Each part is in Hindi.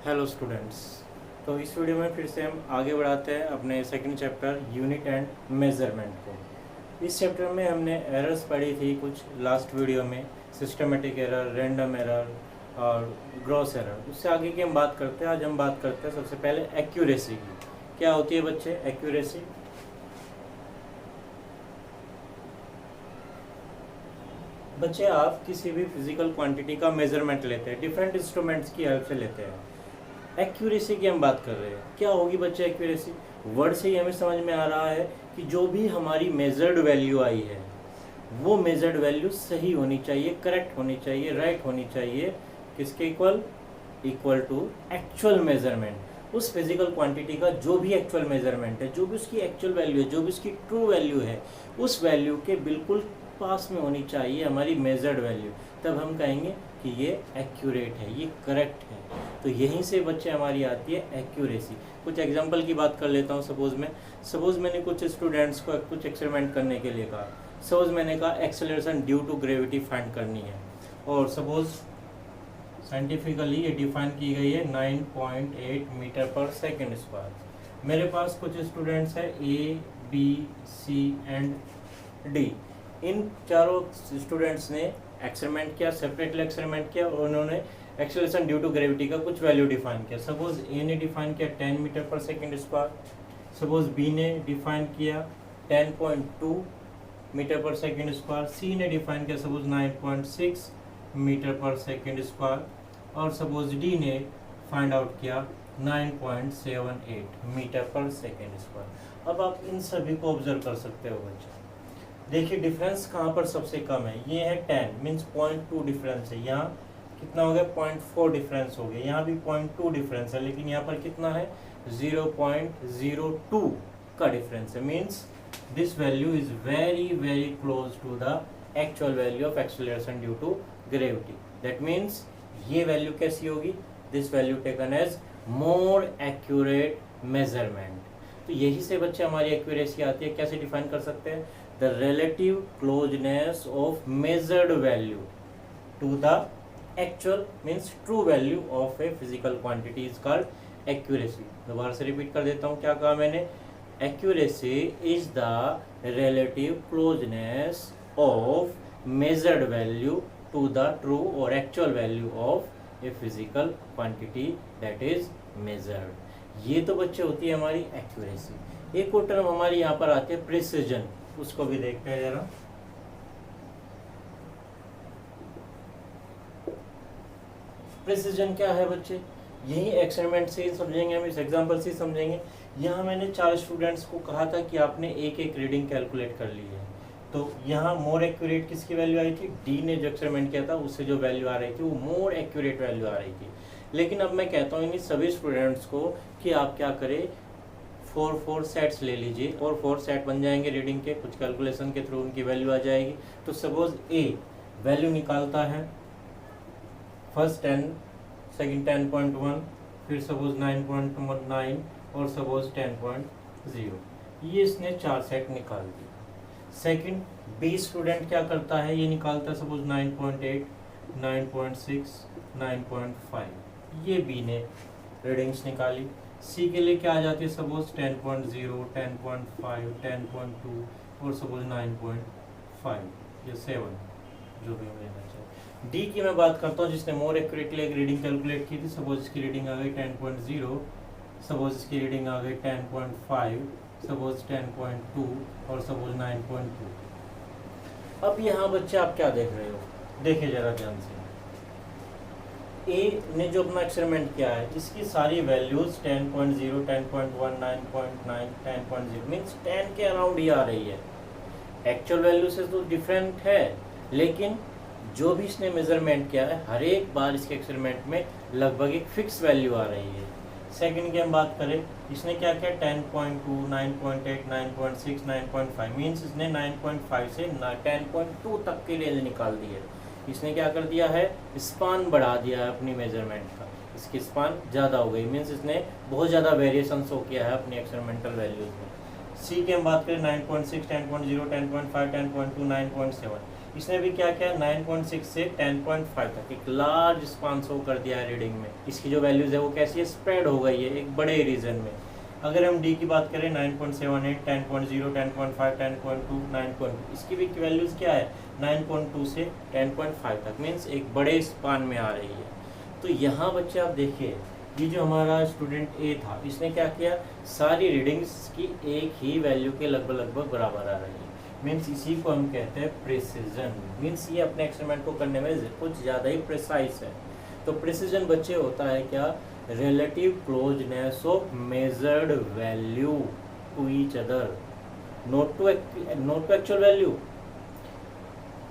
Hello students. तो इस वीडियो में फिर से हम आगे बढ़ाते हैं अपने second chapter unit and measurement को। इस चैप्टर में हमने एरर्स पढ़ी थी कुछ लास्ट वीडियो में, सिस्टमेटिक एरर, रैंडम एरर और ग्रॉस एरर। उससे आगे की हम बात करते हैं। आज हम बात करते हैं सबसे पहले एक्यूरेसी की। क्या होती है बच्चे एक्यूरेसी? बच्चे आप किसी भी फिजिकल क्वांटिटी का मेजरमेंट लेते हैं, डिफरेंट इंस्ट्रूमेंट्स की हेल्प से लेते हैं। एक्यूरेसी की हम बात कर रहे हैं। क्या होगी बच्चे एक्यूरेसी? वर्ड से ही हमें समझ में आ रहा है कि जो भी हमारी मेजर्ड वैल्यू आई है वो मेजर्ड वैल्यू सही होनी चाहिए, करेक्ट होनी चाहिए, राइट होनी चाहिए। किसके equal? Equal to actual measurement. उस फिजिकल क्वांटिटी का जो भी एक्चुअल मेजरमेंट है, जो भी उसकी एक्चुअल वैल्यू है, जो भी उसकी ट्रू वैल्यू है, उस वैल्यू के बिल्कुल पास में होनी चाहिए हमारी मेजर्ड वैल्यू। तब हम कहेंगे कि ये एक्यूरेट है, ये करेक्ट है। तो यहीं से बच्चे हमारी आती है एक्यूरेसी। कुछ एग्जांपल की बात कर लेता हूँ। सपोज मैंने कुछ स्टूडेंट्स को कुछ एक्सपेरिमेंट करने के लिए कहा। सपोज मैंने कहा acceleration due to gravity find करनी है, और सपोज साइंटिफिकली ये डिफाइन की गई है 9.8 मीटर पर सेकेंड स्क्वायर। मेरे पास कुछ स्टूडेंट्स है ए, बी, सी एंड डी। इन चारों स्टूडेंट्स ने एक्सपेरिमेंट किया, सेपरेटली एक्सपेरिमेंट किया, और उन्होंने एक्सेलरेशन ड्यू टू ग्रेविटी का कुछ वैल्यू डिफाइन किया। सपोज ए ने डिफाइन किया 10 मीटर पर सेकेंड स्क्वायर, सपोज बी ने डिफाइन किया 10.2 मीटर पर सेकेंड स्क्वायर, सी ने डिफाइन किया सपोज 9.6 मीटर पर सेकेंड स्क्वायर, और सपोज डी ने फाइंड आउट किया 9.78 मीटर पर सेकेंड स्क्वायर। अब आप इन सभी को ऑब्जर्व कर सकते हो बच्चे। देखिए डिफरेंस कहाँ पर सबसे कम है, ये है 10 मीन्स 0.2 डिफरेंस है। यहाँ कितना हो गया? 0.4 डिफरेंस हो गया। यहाँ भी 0.2 डिफरेंस है, लेकिन यहाँ पर कितना है? 0.02 का डिफरेंस है। Means this value is very very close to the actual value of acceleration due to gravity. That means ये वैल्यू कैसी होगी? This value taken as more accurate measurement. तो यही से बच्चे हमारी एक्यूरेसी आती है। कैसे डिफाइन कर सकते हैं? The relative closeness of measured value to the actual means true value of a physical quantity is called accuracy. दोबारा से रिपीट कर देता हूँ, क्या कहा मैंने? Accuracy is the relative closeness of measured value to the true और actual value of a physical quantity that is measured. ये तो बच्चे होती है हमारी एक्यूरेसी। एक और टर्म हमारी यहाँ पर आती है प्रिसिजन, उसको भी देखते हैं जरा। प्रिसिजन क्या है बच्चे? यही एक्सपेरिमेंट से ही समझेंगे हम, इस एग्जांपल से ही समझेंगे। यहाँ मैंने 4 स्टूडेंट्स को कहा था कि आपने एक एक रीडिंग कैलकुलेट कर ली है। तो यहाँ मोर एक्यूरेट किसकी वैल्यू आई थी? डी ने जो एक्सपेरिमेंट किया था उससे जो वैल्यू आ रही थी वो मोर एक्यूरेट वैल्यू आ रही थी। लेकिन अब मैं कहता हूँ इन सभी स्टूडेंट्स को कि आप क्या करें, 4 सेट्स ले लीजिए, और 4 सेट बन जाएंगे रीडिंग के। कुछ कैलकुलेशन के थ्रू उनकी वैल्यू आ जाएगी। तो सपोज ए वैल्यू निकालता है फर्स्ट 10, सेकंड 10.1, फिर सपोज 9.9 और सपोज 10.0। ये इसने 4 सेट निकाल दिए। सेकंड बी स्टूडेंट क्या करता है? ये निकालता है सपोज 9.8, 9.6, 9.5। ये बी ने रीडिंग्स निकाली। सी के लिए क्या आ जाती है? सपोज 10.0, 10.5, 10.2 और सपोज 9.5 या 7, जो भी हम लेना चाहिए। डी की मैं बात करता हूँ जिसने मोर एक्यूरेटली एक रीडिंग कैलकुलेट की थी। सपोज इसकी रीडिंग आ गई 10.0, सपोज इसकी रीडिंग आ गई 10.5, सपोज 10.2 और सपोज 9.2। अब यहाँ बच्चे आप क्या देख रहे हो? देखिए जरा ध्यान से। ए ने जो अपना एक्सपेरिमेंट किया है इसकी सारी वैल्यूज 10.0, 10.1, 9.9, 10.0 मीन्स 10 के अराउंड ही आ रही है। एक्चुअल वैल्यू से तो डिफरेंट है, लेकिन जो भी इसने मेजरमेंट किया है हर एक बार इसके एक्सपेरिमेंट में लगभग एक फिक्स वैल्यू आ रही है। सेकंड की हम बात करें, इसने क्या किया? 10.2, 9.8, 9.6, 9.5 मीन्स इसने 9.5 से 10.2 तक की रेंज निकाल दी है। इसने क्या कर दिया है? स्पान बढ़ा दिया है अपनी मेजरमेंट का। इसकी स्पान ज़्यादा हो गई, मीन्स इसने बहुत ज़्यादा वेरिएशन शो किया है अपनी एक्सपेरिमेंटल वैल्यूज में। सी की हम बात करें 9.6, 10.0, 10.5, 10.2, 9.7। इसने भी क्या किया, 9.6 से 10.5 तक एक लार्ज स्पान शो कर दिया है रीडिंग में। इसकी जो वैल्यूज़ है वो कैसी है, स्प्रेड हो गई है एक बड़े रीजन में। अगर हम डी की बात करें 9.78, 10.0, 10.5, 10.2, 9.2, इसकी भी वैल्यूज़ क्या है 9.2 से 10.5 तक, मीन्स एक बड़े स्पान में आ रही है। तो यहाँ बच्चे आप देखिए, ये जो हमारा स्टूडेंट ए था, इसने क्या किया, सारी रीडिंग्स की एक ही वैल्यू के लगभग बराबर आ रही है, मीन्स इसी को हम कहते हैं प्रिसीजन। मीन्स ये अपने एक्सपेरिमेंट को करने में कुछ ज़्यादा ही प्रिसाइज है। तो प्रिसीजन बच्चे होता है क्या, relative closeness of measured value to each other, not to actual value.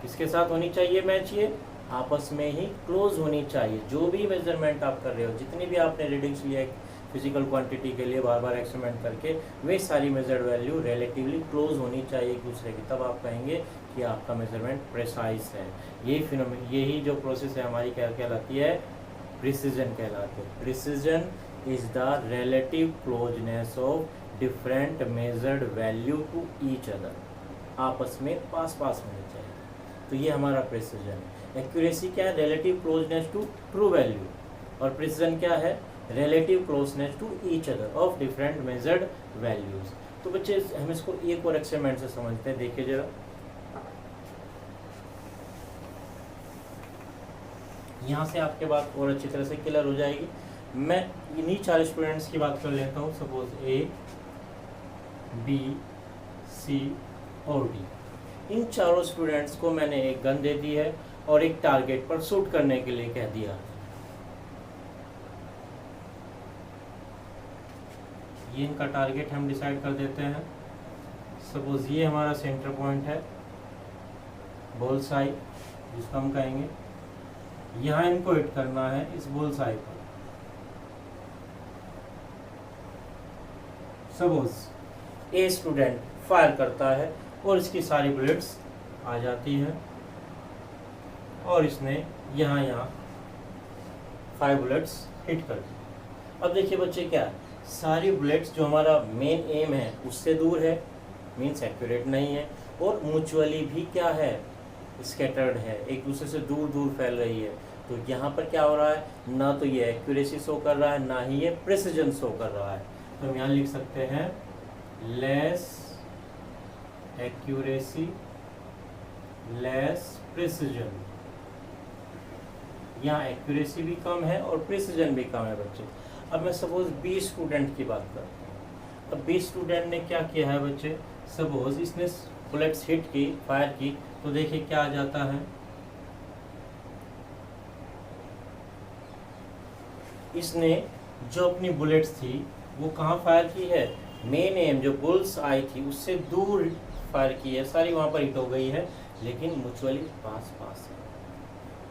किसके साथ होनी चाहिए मैच, ये आपस में ही क्लोज होनी चाहिए। जो भी मेजरमेंट आप कर रहे हो, जितनी भी आपने रीडिंग्स लिया फिजिकल क्वांटिटी के लिए बार बार एक्सपेरिमेंट करके, वे सारी मेजर्ड वैल्यू रिलेटिवली क्लोज होनी चाहिए एक दूसरे की, तब आप कहेंगे कि आपका मेजरमेंट प्रिसाइज है। यही जो प्रोसेस है हमारी क्या कहलाती है, प्रिसीजन कहलाती है। Precision is the relative closeness of different measured value to each other, आपस में पास होनी चाहिए। तो ये हमारा प्रिसीजन है। एक्यूरेसी क्या है, relative closeness to true value, और प्रिसीजन क्या है, relative closeness to each other of different measured values. तो बच्चे हम इसको एक और एक्सपेरिमेंट से समझते हैं, देखिए जरा। यहाँ से आपके बात और अच्छी तरह से क्लियर हो जाएगी। मैं इन्हीं 4 स्टूडेंट्स की बात कर लेता हूँ, सपोज ए, बी, सी और डी। इन चारों स्टूडेंट्स को मैंने एक गन दे दी है और एक टारगेट पर शूट करने के लिए कह दिया। ये इनका टारगेट हम डिसाइड कर देते हैं। सपोज ये हमारा सेंटर पॉइंट है, बुल्स आई जिसको हम कहेंगे। यहाँ इनको हिट करना है इस बुल्स आई पर। सपोज ए स्टूडेंट फायर करता है और इसकी सारी बुलेट्स आ जाती हैं और इसने यहाँ 5 बुलेट्स हिट कर दी। अब देखिए बच्चे क्या है, सारी बुलेट्स जो हमारा मेन एम है उससे दूर है, मीन्स एक्यूरेट नहीं है, और म्यूचुअली भी क्या है, स्कैटर्ड है, एक दूसरे से दूर फैल रही है। तो यहाँ पर क्या हो रहा है, ना तो ये एक्यूरेसी शो कर रहा है, ना ही ये प्रिसीजन शो कर रहा है। तो हम यहाँ लिख सकते हैं लेस एक्यूरेसी लेस प्रिसीजन। यहाँ एक्यूरेसी भी कम है और प्रिसीजन भी कम है बच्चे। अब मैं सपोज बी स्टूडेंट की बात करता हूँ। अब बी स्टूडेंट ने क्या किया है बच्चे, सपोज इसने बुलेट्स हिट की, फायर की, तो देखिए क्या आ जाता है, इसने जो अपनी बुलेट्स थी वो कहाँ फायर की है, मेन एम जो बुल्स आई थी उससे दूर फायर की है, सारी वहाँ पर हिट हो गई है, लेकिन म्यूचुअली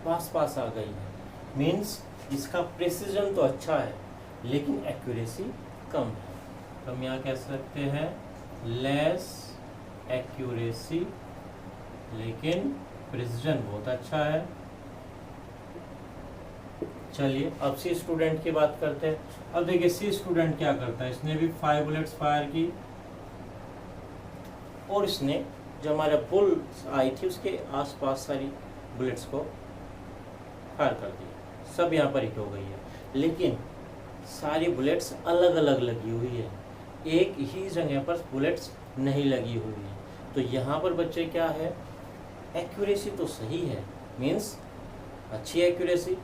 पास आ गई है। मीन्स इसका प्रिसीजन तो अच्छा है लेकिन एक्यूरेसी कम है। तो हम यहाँ कह सकते हैं लेस एक्यूरेसी लेकिन प्रिसीजन बहुत अच्छा है। चलिए अब सी स्टूडेंट की बात करते हैं। अब देखिए सी स्टूडेंट क्या करता है, इसने भी 5 बुलेट्स फायर की और इसने जो हमारा बुल आई थी उसके आसपास सारी बुलेट्स को फायर कर दिया, सब यहाँ पर हिट हो गई है, लेकिन सारी बुलेट्स अलग अलग लगी हुई है, एक ही जगह पर बुलेट्स नहीं लगी हुई है। तो यहाँ पर बच्चे क्या है, एक्यूरेसी तो सही है, मीन्स अच्छी एक्यूरेसी,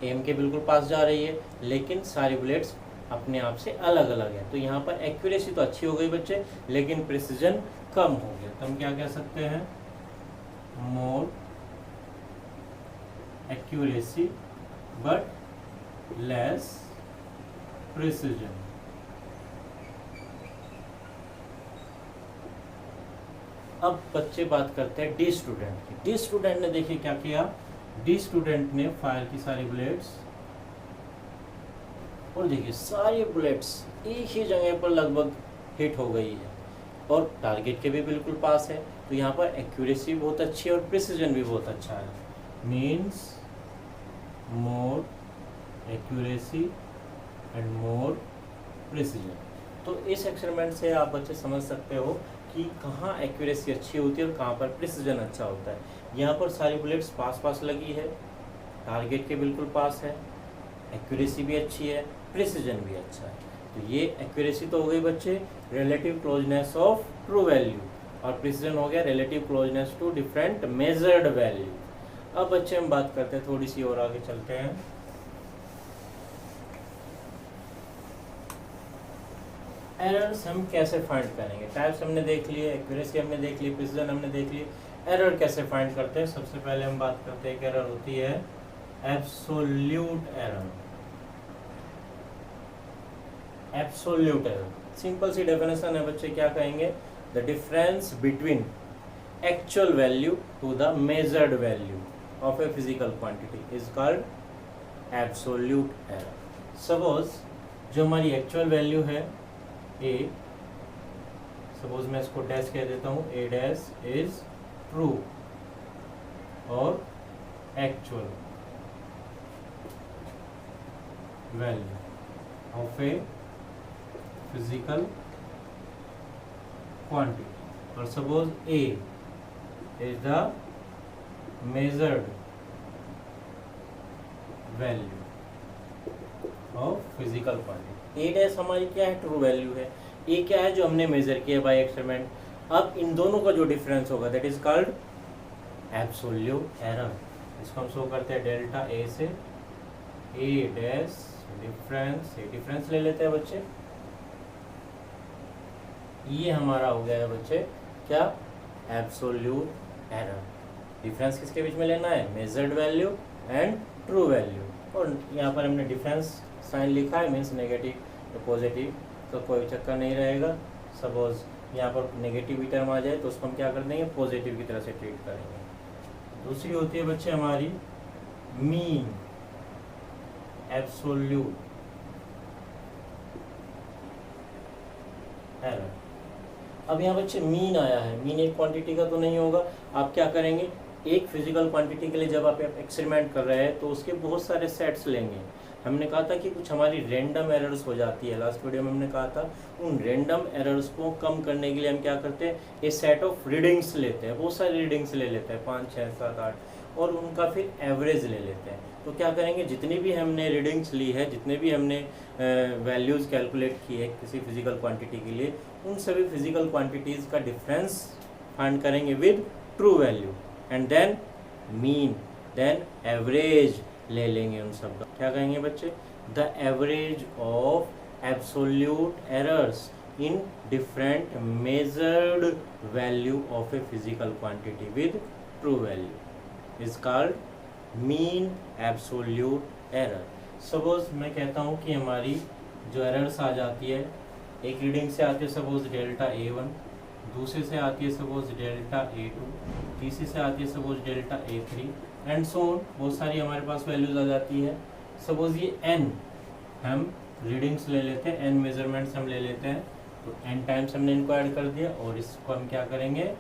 एम के बिल्कुल पास जा रही है, लेकिन सारी बुलेट्स अपने आप से अलग अलग है। तो यहाँ पर एक्यूरेसी तो अच्छी हो गई बच्चे, लेकिन प्रिसीजन कम हो गया। तो हम क्या कह सकते हैं, मोर एक्यूरेसी बट लेस प्रिसीजन। अब बच्चे बात करते हैं डी स्टूडेंट की। डी स्टूडेंट ने देखिए क्या किया, डी स्टूडेंट ने फायर की सारी बुलेट्स और देखिए सारी बुलेट्स एक ही जगह पर लगभग हिट हो गई है और टारगेट के भी बिल्कुल पास है। तो यहाँ पर एक्यूरेसी बहुत अच्छी है और प्रिसीजन भी बहुत अच्छा है, means more accuracy and more precision. तो इस एक्सपेरिमेंट से आप बच्चे समझ सकते हो कि कहाँ एक्यूरेसी अच्छी होती है और कहाँ पर प्रिसीजन अच्छा होता है। यहाँ पर सारी बुलेट्स पास पास लगी है, टारगेट के बिल्कुल पास है, एक्यूरेसी भी अच्छी है, प्रिसीजन भी अच्छा है। तो ये एक्यूरेसी तो हो गई बच्चे relative closeness of true value, और प्रिसीजन हो गया relative closeness to different measured value. अब बच्चे हम बात करते हैं थोड़ी सी और आगे चलते हैं। एरर्स हम कैसे फाइंड करेंगे? टाइप्स हमने देख लिए, एक्यूरेसी हमने देख ली, प्रिसीजन हमने देख ली, एरर कैसे फाइंड करते हैं? सबसे पहले हम बात करते हैं कि एरर होती है absolute error. Absolute error simple सी डेफिनेशन है बच्चे, क्या कहेंगे? The difference between actual value to the measured value of a physical quantity is called absolute error. Suppose जो हमारी एक्चुअल वैल्यू है ए, सपोज मैं इसको डैश कह देता हूँ, ए डैश इज ट्रू और actual value of a physical quantity, और suppose A is the measured value of physical quantity. A dash हमारी क्या है? ट्रू वैल्यू है। ए क्या है? जो हमने मेजर किया बाय एक्सपेरिमेंट। अब इन दोनों का जो डिफरेंस होगा that is called absolute error. इसको हम शो करते हैं डेल्टा ए से, ए डैश डिफरेंस, ए डिफरेंस ले लेते हैं बच्चे। ये हमारा हो गया है बच्चे क्या? Absolute error. डिफरेंस किसके बीच में लेना है? Measured value and true value. और यहाँ पर हमने डिफरेंस साइन लिखा है, मीन्स नेगेटिव तो पॉजिटिव, तो कोई चक्कर नहीं रहेगा। सपोज यहाँ पर नेगेटिव टर्म आ जाए तो उसको हम क्या कर देंगे? पॉजिटिव की तरह से ट्रीट करेंगे। दूसरी होती है बच्चे हमारी मीन एब्सोल्यूट एरर। अब यहाँ बच्चे मीन आया है, मीन एक क्वांटिटी का तो नहीं होगा। आप क्या करेंगे? एक फिजिकल क्वांटिटी के लिए जब आप एक्सपेरिमेंट कर रहे हैं तो उसके बहुत सारे सेट्स लेंगे। हमने कहा था कि कुछ हमारी रैंडम एरर्स हो जाती है, लास्ट वीडियो में हमने कहा था। उन रैंडम एरर्स को कम करने के लिए हम क्या करते हैं? ए सेट ऑफ रीडिंग्स लेते हैं, बहुत सारी रीडिंग्स ले लेते हैं, 5, 6, 7, 8, और उनका फिर एवरेज ले लेते हैं। तो क्या करेंगे? जितनी भी हमने रीडिंग्स ली है, जितने भी हमने वैल्यूज़ कैलकुलेट की है किसी फिजिकल क्वांटिटी के लिए, उन सभी फिजिकल क्वांटिटीज़ का डिफरेंस फाइंड करेंगे with true value, and then mean, then average ले लेंगे उन सब का। क्या कहेंगे बच्चे? The average of absolute errors in different measured value of a physical quantity with true value is called mean absolute error. Suppose मैं कहता हूँ कि हमारी जो एरर्स आ जाती है, एक रीडिंग से आती है सपोज डेल्टा A1, दूसरे से आती है सपोज डेल्टा A2, तीसरी से आती है suppose delta A3, and so on. बहुत सारी हमारे पास वैल्यूज आ जाती है। सपोज ये n हम रीडिंग्स ले लेते हैं, n मेजरमेंट्स हम ले लेते हैं, तो n टाइम्स हमने इनको ऐड कर दिया, और इसको हम क्या करेंगे?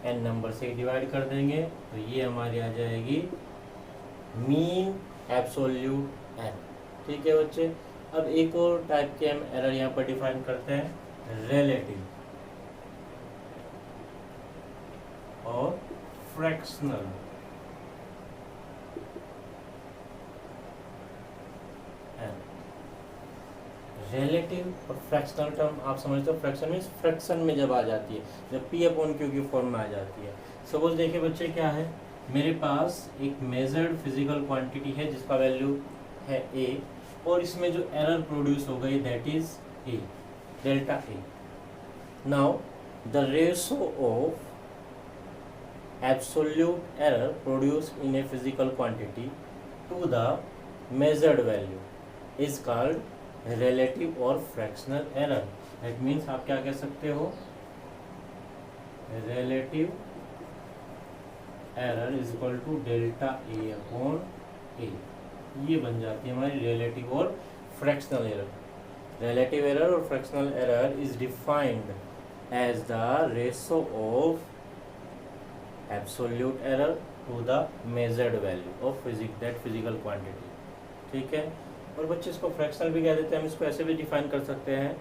n नंबर से डिवाइड कर देंगे, तो ये हमारी आ जाएगी मीन एब्सोल्यूट एरर। ठीक है बच्चे। अब एक और टाइप के हम एरर यहाँ पर डिफाइन करते हैं, रिलेटिव और फ्रैक्शनल एरर। रिलेटिव और फ्रैक्शनल टर्म आप समझते हो? फ्रैक्शन मीन्स फ्रैक्शन में जब आ जाती है, जब P/Q की फॉर्म में आ जाती है। सपोज देखिए बच्चे क्या है, मेरे पास एक मेजर्ड फिजिकल क्वांटिटी है जिसका वैल्यू है A, और इसमें जो एरर प्रोड्यूस हो गई that is A, delta A। Now the ratio of absolute error produced in a physical quantity to the measured value is called relative और फ्रैक्शनल एरर। दैट मीन्स आप क्या कह सकते हो? Relative error is equal to delta A/A। ये बन जाती है हमारी रिलेटिव और फ्रैक्शनल एरर। रिलेटिव एरर और fractional error is defined as the ratio of absolute error to the measured value of that physical quantity. ठीक है। और बच्चे इसको फ्रैक्शनल भी कह देते हैं, हम इसको ऐसे भी डिफाइन कर सकते हैं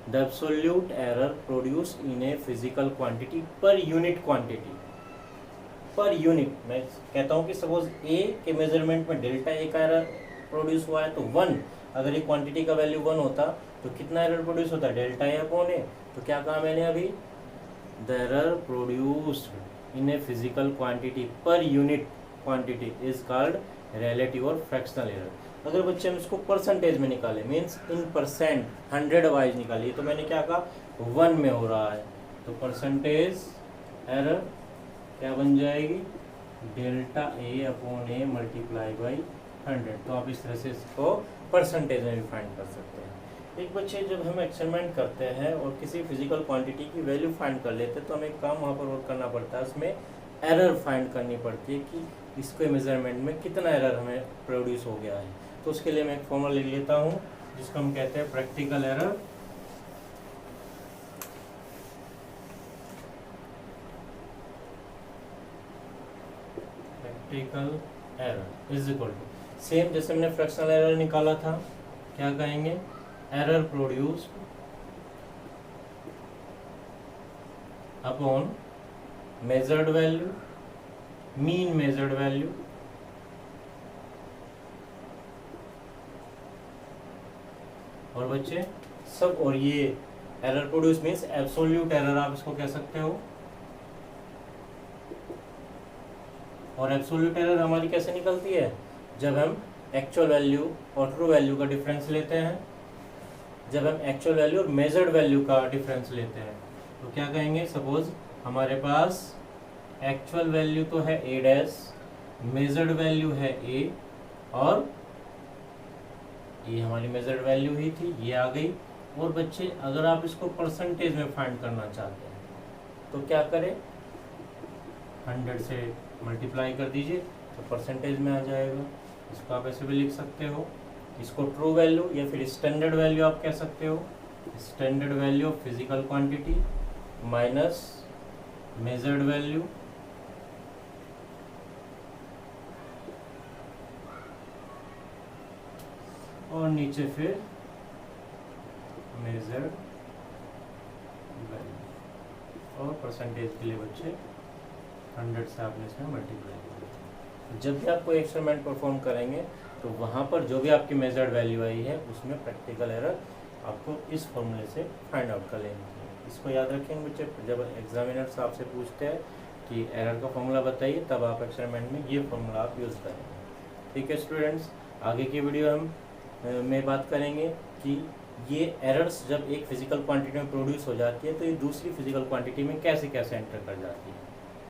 the absolute error produce in a physical quantity per unit quantity. Per unit मैं कहता हूँ कि सपोज ए के मेजरमेंट में डेल्टा ए का एरर प्रोड्यूस हुआ है तो 1, अगर ये क्वांटिटी का वैल्यू 1 होता तो कितना एरर प्रोड्यूस होता, डेल्टा ए अपॉन ए। तो क्या कहा मैंने अभी, the error produced in a physical quantity per unit quantity is called relative और फ्रैक्शनल एरर। अगर बच्चे हम इसको परसेंटेज में निकाले, मीन्स इन परसेंट 100 वाइज निकालिए, तो मैंने क्या कहा 1 में हो रहा है, तो परसेंटेज एरर क्या बन जाएगी, delta A upon A multiply by 100। तो आप इस तरह से इसको परसेंटेज में भी फाइंड कर सकते हैं। एक बच्चे जब हम एक्सपेरिमेंट करते हैं और किसी फिजिकल क्वांटिटी की वैल्यू फाइंड कर लेते हैं तो हमें एक काम वहाँ पर वर्क करना पड़ता है, उसमें एरर फाइंड करनी पड़ती है कि इसके मेजरमेंट में कितना एरर हमें प्रोड्यूस हो गया है। तो उसके लिए मैं एक फॉर्मूला लिख लेता हूँ जिसको हम कहते हैं practical error. Practical error is equal to, same जैसे हमने फ्रैक्शनल एरर निकाला था, क्या कहेंगे, error produced upon measured value, mean measured value और बच्चे सब, और ये error produce means absolute error आप इसको कह सकते हो। और एब्सोल्यूट एरर हमारी कैसे निकलती है, जब हम एक्चुअल वैल्यू और ट्रू वैल्यू का डिफरेंस लेते हैं, जब हम एक्चुअल वैल्यू और मेजर्ड वैल्यू का डिफरेंस लेते हैं। तो क्या कहेंगे, सपोज हमारे पास एक्चुअल वैल्यू तो है ए डैश, मेजर्ड वैल्यू है ए, और ये हमारी मेजर्ड वैल्यू ही थी, ये आ गई। और बच्चे अगर आप इसको परसेंटेज में फाइंड करना चाहते हैं तो क्या करें, 100 से मल्टीप्लाई कर दीजिए तो परसेंटेज में आ जाएगा। इसको आप ऐसे भी लिख सकते हो, इसको ट्रू वैल्यू या फिर स्टैंडर्ड वैल्यू आप कह सकते हो, standard value of physical quantity minus measured value और नीचे फिर मेजर्ड वैल्यू। और परसेंटेज के लिए बच्चे 100 से आपने इसमें मल्टीप्लाई किया। जब भी आप कोई एक्सपेरिमेंट परफॉर्म करेंगे तो वहाँ पर जो भी आपकी मेजर्ड वैल्यू आई है उसमें प्रैक्टिकल एरर आपको इस फॉर्मूले से फाइंड आउट कर लेनी है। इसको याद रखेंगे बच्चे, जब एग्जामिनर्स आपसे पूछते हैं कि एरर का फॉर्मूला बताइए, तब आप एक्सपेरिमेंट में ये फॉर्मूला आप यूज़ करेंगे। ठीक है स्टूडेंट्स, आगे की वीडियो हम में बात करेंगे कि ये एरर्स जब एक फिजिकल क्वांटिटी में प्रोड्यूस हो जाती है तो ये दूसरी फिजिकल क्वांटिटी में कैसे कैसे एंटर कर जाती है।